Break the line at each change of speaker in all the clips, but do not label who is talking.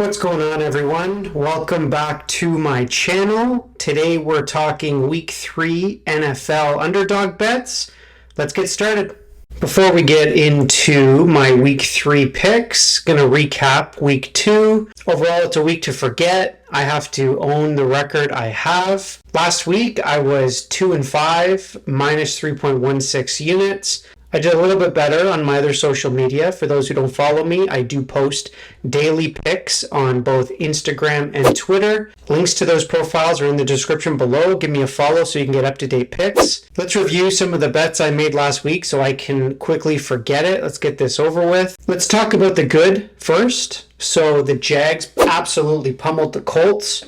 What's going on, everyone? Welcome back to my channel. Today we're talking Week 3 NFL underdog bets. Let's get started. Before we get into my Week 3 picks, going to recap Week 2. Overall, it's a week to forget. I have to own the record I have. Last week, I was 2-5, minus 3.16 units. I did a little bit better on my other social media. For those who don't follow me, I do post daily picks on both Instagram and Twitter. Links to those profiles are in the description below. Give me a follow so you can get up-to-date picks. Let's review some of the bets I made last week so I can quickly forget it. Let's get this over with. Let's talk about the good first. So the Jags absolutely pummeled the Colts.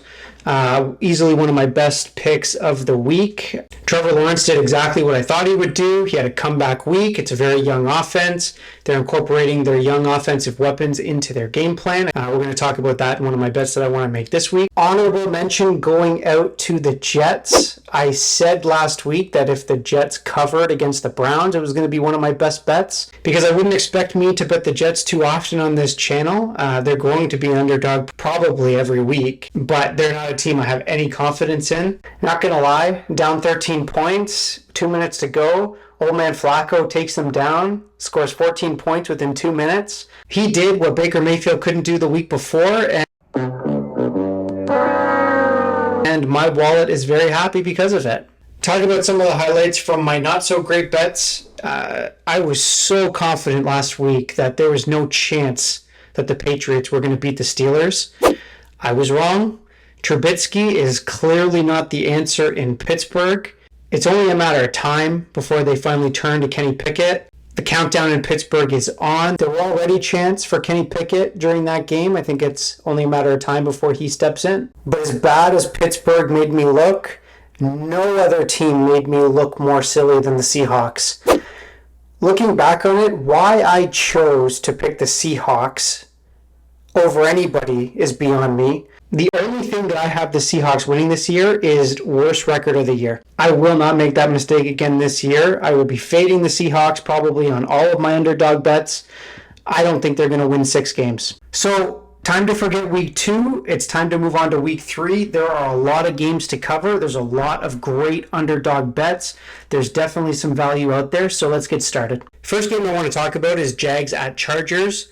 Easily one of my best picks of the week. Trevor Lawrence did exactly what I thought he would do. He had a comeback week. It's a very young offense. They're incorporating their young offensive weapons into their game plan. We're going to talk about that in one of my bets that I want to make this week. Honorable mention going out to the Jets. I said last week that if the Jets covered against the Browns, it was going to be one of my best bets because I wouldn't expect me to bet the Jets too often on this channel. They're going to be an underdog probably every week, but they're not a team I have any confidence in. Not going to lie, down 13 points, 2 minutes to go. Old man Flacco takes them down, scores 14 points within 2 minutes. He did what Baker Mayfield couldn't do the week before, and my wallet is very happy because of it. Talking about some of the highlights from my not so great bets, I was so confident last week that there was no chance that the Patriots were going to beat the Steelers. I was wrong. Trubisky is clearly not the answer in Pittsburgh. It's only a matter of time before they finally turn to Kenny Pickett. The countdown in Pittsburgh is on. There were already chants for Kenny Pickett during that game. I think it's only a matter of time before he steps in. But as bad as Pittsburgh made me look, no other team made me look more silly than the Seahawks. Looking back on it, why I chose to pick the Seahawks over anybody is beyond me. The only thing that I have the Seahawks winning this year is worst record of the year. I will not make that mistake again this year. I will be fading the Seahawks probably on all of my underdog bets. I don't think they're going to win 6 games. So, time to forget week 2. It's time to move on to week 3. There are a lot of games to cover. There's a lot of great underdog bets. There's definitely some value out there, so let's get started. First game I want to talk about is Jags at Chargers.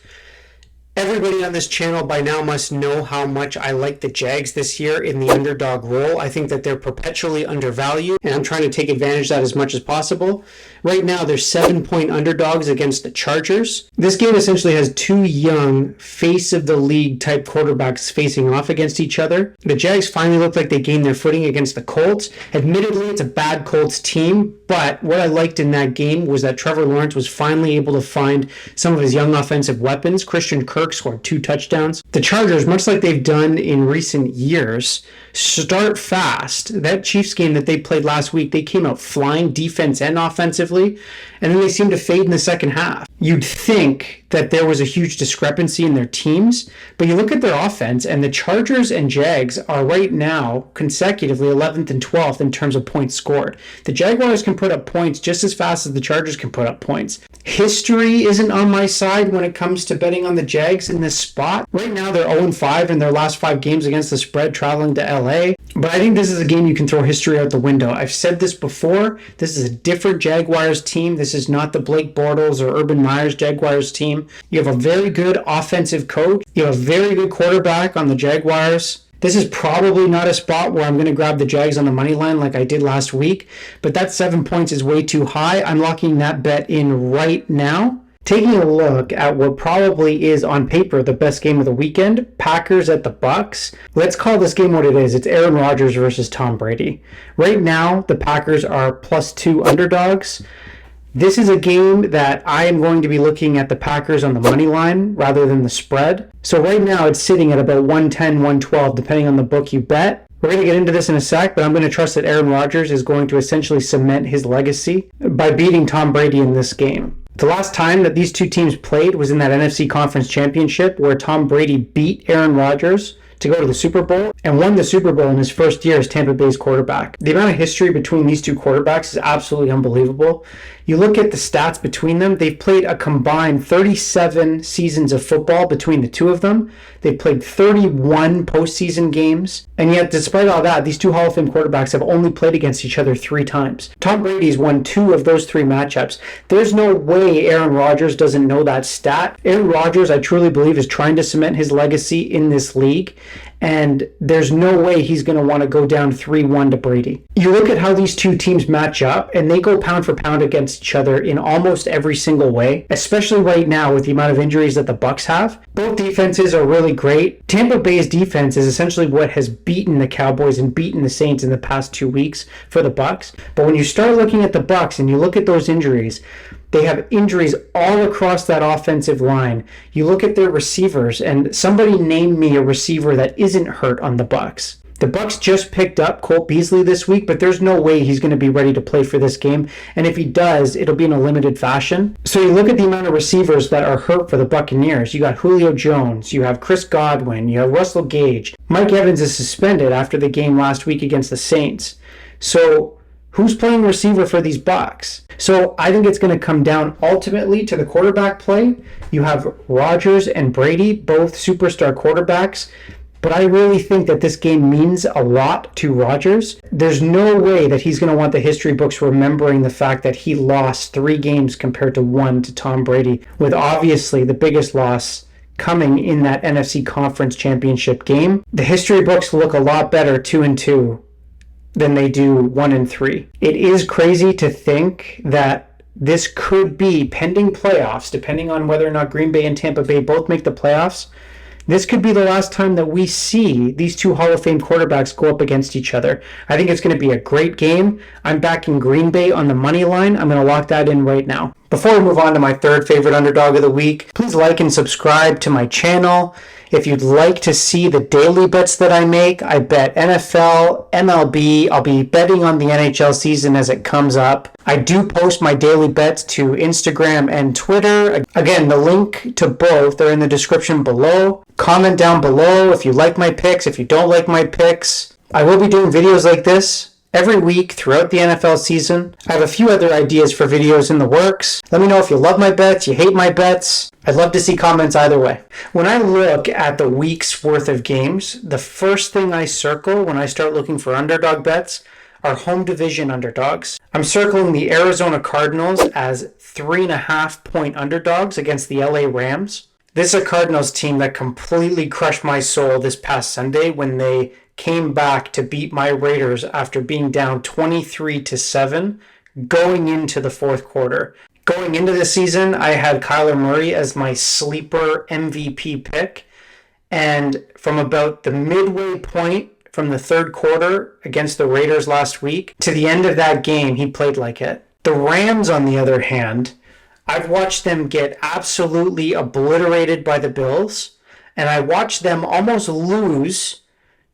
Everybody on this channel by now must know how much I like the Jags this year in the underdog role. I think that they're perpetually undervalued, and I'm trying to take advantage of that as much as possible. Right now, they're 7-point underdogs against the Chargers. This game essentially has 2 young, face-of-the-league type quarterbacks facing off against each other. The Jags finally look like they gained their footing against the Colts. Admittedly, it's a bad Colts team, but what I liked in that game was that Trevor Lawrence was finally able to find some of his young offensive weapons. Christian Kirk scored 2 touchdowns. The Chargers, much like they've done in recent years, start fast. That Chiefs game that they played last week, they came out flying defense and offensively, and then they seemed to fade in the second half. You'd think that there was a huge discrepancy in their teams, but you look at their offense, and the Chargers and Jags are right now consecutively 11th and 12th in terms of points scored. The Jaguars can put up points just as fast as the Chargers can put up points. History isn't on my side when it comes to betting on the Jags in this spot. Right now, they're 0-5 in their last 5 games against the spread traveling to LA, but I think this is a game you can throw history out the window. I've said this before. This is a different Jaguars team. This is not the Blake Bortles or Urban Meyer's Jaguars team. You have a very good offensive coach. You have a very good quarterback on the Jaguars. This is probably not a spot where I'm going to grab the Jags on the money line like I did last week, but that 7 points is way too high. I'm locking that bet in right now. Taking a look at what probably is on paper the best game of the weekend, Packers at the Bucs. Let's call this game what it is. It's Aaron Rodgers versus Tom Brady. Right now, the Packers are +2 underdogs. This is a game that I am going to be looking at the Packers on the money line rather than the spread. So right now it's sitting at about 110, 112, depending on the book you bet. We're going to get into this in a sec, but I'm going to trust that Aaron Rodgers is going to essentially cement his legacy by beating Tom Brady in this game. The last time that these 2 teams played was in that NFC Conference Championship where Tom Brady beat Aaron Rodgers to go to the Super Bowl and won the Super Bowl in his first year as Tampa Bay's quarterback. The amount of history between these 2 quarterbacks is absolutely unbelievable. You look at the stats between them, they've played a combined 37 seasons of football between the two of them. They've played 31 postseason games. And yet, despite all that, these two Hall of Fame quarterbacks have only played against each other 3 times. Tom Brady's won 2 of those 3 matchups. There's no way Aaron Rodgers doesn't know that stat. Aaron Rodgers, I truly believe, is trying to cement his legacy in this league. And there's no way he's going to want to go down 3-1 to Brady. You look at how these two teams match up, and they go pound for pound against each other in almost every single way, especially right now with the amount of injuries that the Bucs have. Both defenses are really great. Tampa Bay's defense is essentially what has beaten the Cowboys and beaten the Saints in the past 2 weeks for the Bucs. But when you start looking at the Bucs and you look at those injuries, they have injuries all across that offensive line. You look at their receivers, and somebody name me a receiver that isn't hurt on the Bucs. The Bucs just picked up Colt Beasley this week, but there's no way he's going to be ready to play for this game. And if he does, it'll be in a limited fashion. So you look at the amount of receivers that are hurt for the Buccaneers. You got Julio Jones, you have Chris Godwin, you have Russell Gage. Mike Evans is suspended after the game last week against the Saints. So who's playing receiver for these Bucs? So I think it's going to come down ultimately to the quarterback play. You have Rodgers and Brady, both superstar quarterbacks. But I really think that this game means a lot to Rodgers. There's no way that he's going to want the history books remembering the fact that he lost 3 games compared to 1 to Tom Brady, with obviously the biggest loss coming in that NFC Conference Championship game. The history books look a lot better 2-2 than they do 1-3. It is crazy to think that this could be, pending playoffs, depending on whether or not Green Bay and Tampa Bay both make the playoffs, this could be the last time that we see these two Hall of Fame quarterbacks go up against each other. I think it's going to be a great game. I'm backing Green Bay on the money line. I'm going to lock that in right now. Before we move on to my third favorite underdog of the week, please like and subscribe to my channel. If you'd like to see the daily bets that I make, I bet NFL, MLB. I'll be betting on the NHL season as it comes up. I do post my daily bets to Instagram and Twitter. Again, the link to both are in the description below. Comment down below if you like my picks, if you don't like my picks. I will be doing videos like this every week throughout the NFL season. I have a few other ideas for videos in the works. Let me know if you love my bets, you hate my bets. I'd love to see comments either way. When I look at the week's worth of games, the first thing I circle when I start looking for underdog bets are home division underdogs. I'm circling the Arizona Cardinals as 3.5-point underdogs against the LA Rams. This is a Cardinals team that completely crushed my soul this past Sunday when they came back to beat my Raiders after being down 23-7 going into the fourth quarter. Going into the season, I had Kyler Murray as my sleeper MVP pick. And from about the midway point from the third quarter against the Raiders last week to the end of that game, he played like it. The Rams, on the other hand, I've watched them get absolutely obliterated by the Bills. And I watched them almost lose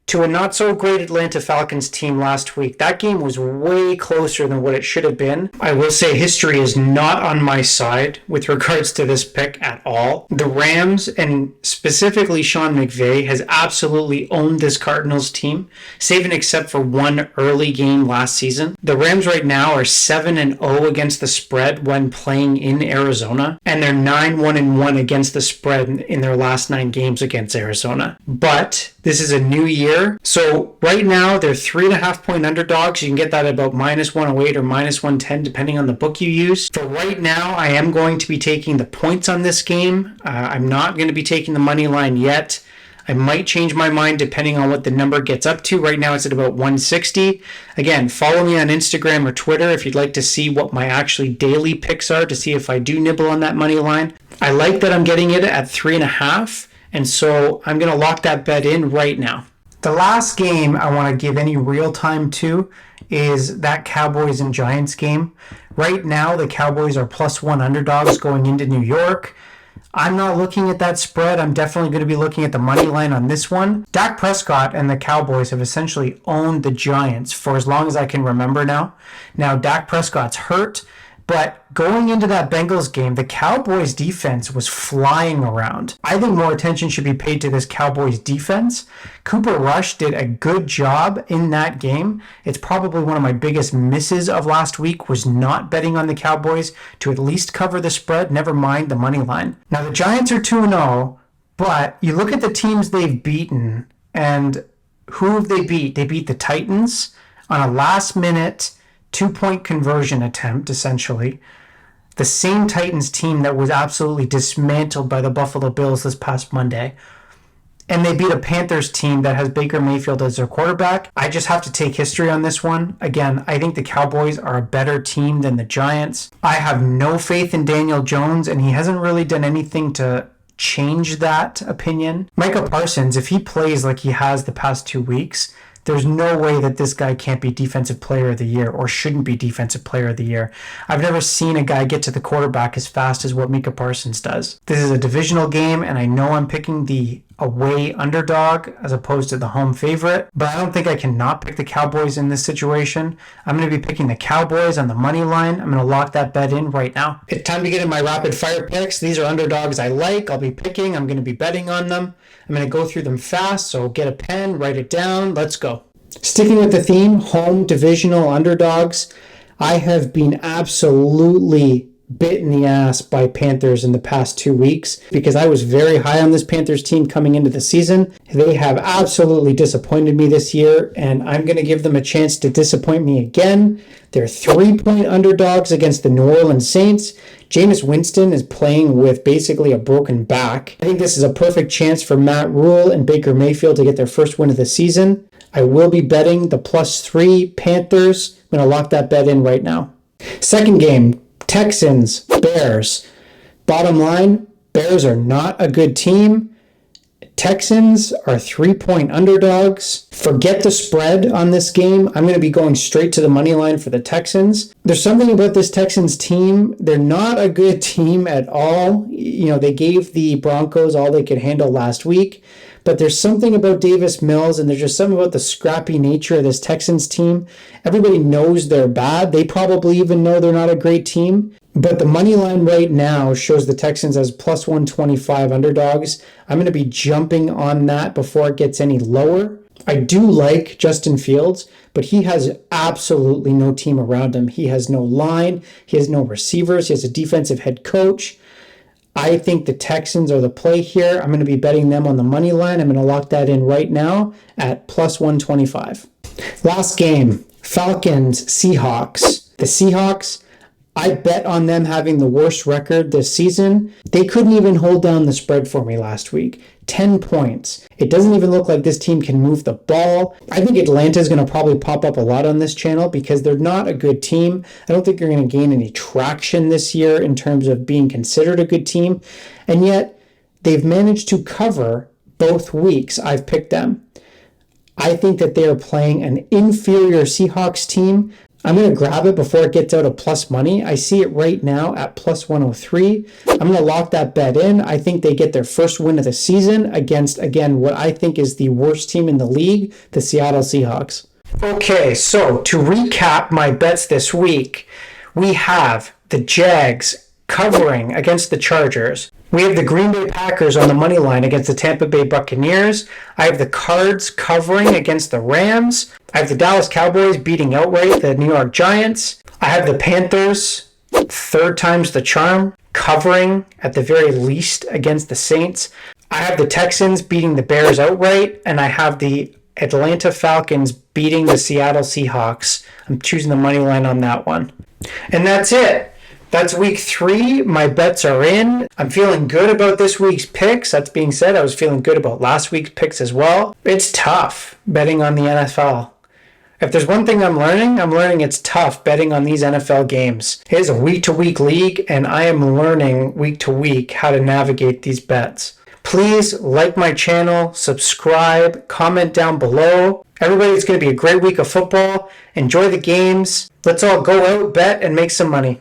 to a not-so-great Atlanta Falcons team last week. That game was way closer than what it should have been. I will say history is not on my side with regards to this pick at all. The Rams, and specifically Sean McVay, has absolutely owned this Cardinals team, save and except for one early game last season. The Rams right now are 7-0 against the spread when playing in Arizona, and they're 9-1-1 against the spread in their last 9 games against Arizona. But this is a new year. So right now they're 3.5-point underdogs. You can get that at about -108 or -110 depending on the book you use. For right now, I am going to be taking the points on this game. I'm not going to be taking the money line yet. I might change my mind depending on what the number gets up to. Right now it's at about 160. Again, follow me on Instagram or Twitter if you'd like to see what my actually daily picks are to see if I do nibble on that money line. I like that I'm getting it at 3.5. And so I'm going to lock that bet in right now. The last game I want to give any real time to is that Cowboys and Giants game. Right now, the Cowboys are +1 underdogs going into New York. I'm not looking at that spread. I'm definitely going to be looking at the money line on this one. Dak Prescott and the Cowboys have essentially owned the Giants for as long as I can remember now. Now, Dak Prescott's hurt. But going into that Bengals game, the Cowboys defense was flying around. I think more attention should be paid to this Cowboys defense. Cooper Rush did a good job in that game. It's probably one of my biggest misses of last week was not betting on the Cowboys to at least cover the spread, never mind the money line. Now the Giants are 2-0, but you look at the teams they've beaten, and who have they beat? They beat the Titans on a last-minute 2-point conversion attempt, essentially. The same Titans team that was absolutely dismantled by the Buffalo Bills this past Monday. And they beat a Panthers team that has Baker Mayfield as their quarterback. I just have to take history on this one. Again, I think the Cowboys are a better team than the Giants. I have no faith in Daniel Jones, and he hasn't really done anything to change that opinion. Micah Parsons, if he plays like he has the past 2 weeks, there's no way that this guy can't be Defensive Player of the Year or shouldn't be Defensive Player of the Year. I've never seen a guy get to the quarterback as fast as what Micah Parsons does. This is a divisional game, and I know I'm picking the away underdog as opposed to the home favorite, but I don't think I can not pick the Cowboys in this situation. I'm going to be picking the Cowboys on the money line. I'm going to lock that bet in right now. It's time to get in my rapid fire picks. These are underdogs I like. I'll be picking. I'm going to be betting on them. I'm going to go through them fast, so get a pen, write it down. Let's go. Sticking with the theme, home divisional underdogs, I have been absolutely bit in the ass by Panthers in the past 2 weeks because I was very high on this Panthers team coming into the season. They have absolutely disappointed me this year, and I'm going to give them a chance to disappoint me again. They're 3-point underdogs against the New Orleans Saints. Jameis Winston is playing with basically a broken back. I think this is a perfect chance for Matt Rule and Baker Mayfield to get their first win of the season. I will be betting the +3 Panthers. I'm going to lock that bet in right now. Second game, Texans, Bears. Bottom line, Bears are not a good team. Texans are 3-point underdogs. Forget the spread on this game. I'm going to be going straight to the money line for the Texans. There's something about this Texans team. They're not a good team at all. You know, they gave the Broncos all they could handle last week. But there's something about Davis Mills, and there's just something about the scrappy nature of this Texans team. Everybody knows they're bad. They probably even know they're not a great team. But the money line right now shows the Texans as +125 underdogs. I'm going to be jumping on that before it gets any lower. I do like Justin Fields, but he has absolutely no team around him. He has no line. He has no receivers. He has a defensive head coach. I think the Texans are the play here. I'm going to be betting them on the money line. I'm going to lock that in right now at +125. Last game, Falcons, Seahawks. The Seahawks, I bet on them having the worst record this season. They couldn't even hold down the spread for me last week. 10 points. It doesn't even look like this team can move the ball. I think Atlanta is going to probably pop up a lot on this channel because they're not a good team. I don't think they're going to gain any traction this year in terms of being considered a good team. And yet, they've managed to cover both weeks I've picked them. I think that they are playing an inferior Seahawks team. I'm going to grab it before it gets out of plus money. I see it right now at +103. I'm going to lock that bet in. I think they get their first win of the season against, again, what I think is the worst team in the league, the Seattle Seahawks. Okay, so to recap my bets this week, we have the Jags covering against the Chargers. We have the Greenbay Packers on the money line against the Tampa Bay Buccaneers. I have the Cards covering against the Rams. I have the Dallas Cowboys beating outright the New York Giants. I have the Panthers, third time's the charm, covering at the very least against the Saints. I have the Texans beating the Bears outright, and I have the Atlanta Falcons beating the Seattle Seahawks. I'm choosing the money line on that one. And that's it. That's week 3. My bets are in. I'm feeling good about this week's picks. That being said, I was feeling good about last week's picks as well. It's tough betting on the NFL. If there's one thing I'm learning it's tough betting on these NFL games. It is a week-to-week league, and I am learning week-to-week how to navigate these bets. Please like my channel, subscribe, comment down below. Everybody, it's going to be a great week of football. Enjoy the games. Let's all go out, bet, and make some money.